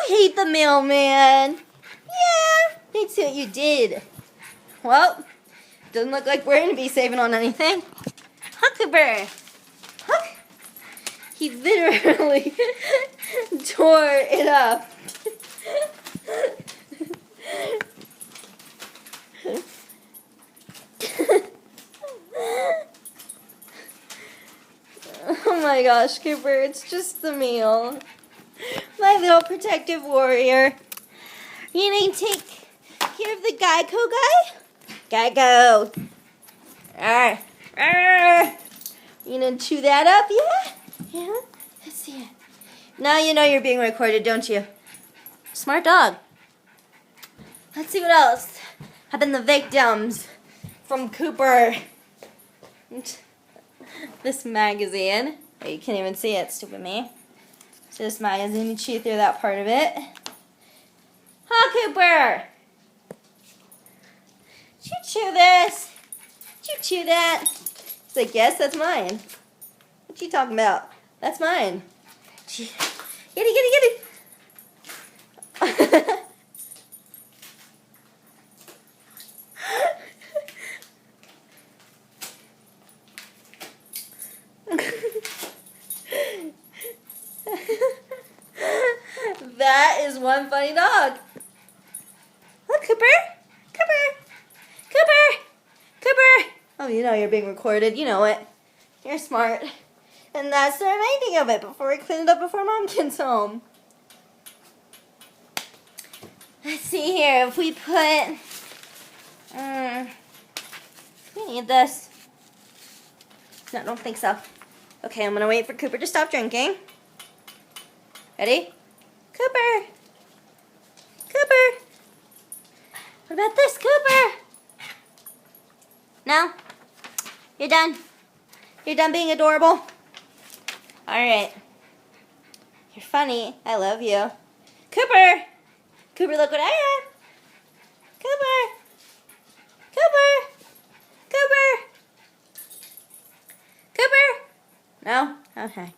I hate the mailman. Yeah, that's what you did. Well, doesn't look like we're going to be saving on anything. Huckleberry. Huck. He literally tore it up. Oh my gosh, Cooper, it's just the meal. My little protective warrior. You need to take care of the Geico guy? Geico. Arr. Arr. You gonna chew that up, yeah? Yeah? Let's see it. Now you know you're being recorded, don't you? Smart dog. Let's see what else have been the victims from Cooper. This magazine. Oh, you can't even see it, stupid me. So this magazine, you chew through that part of it. Huh, Cooper? Did you chew this? Did you chew that? He's like, yes, that's mine. What you talking about? That's mine. Get it. That is one funny dog. Look, Cooper. Oh, you know you're being recorded. You know it. You're smart. And that's the remaining of it before we clean it up before Mom gets home. Let's see here. If we put... we need this. No, I don't think so. Okay, I'm going to wait for Cooper to stop drinking. Ready? Cooper! What about this, Cooper? No? You're done? You're done being adorable? Alright. You're funny. I love you. Cooper! Cooper, look what I have! Cooper! No? Okay.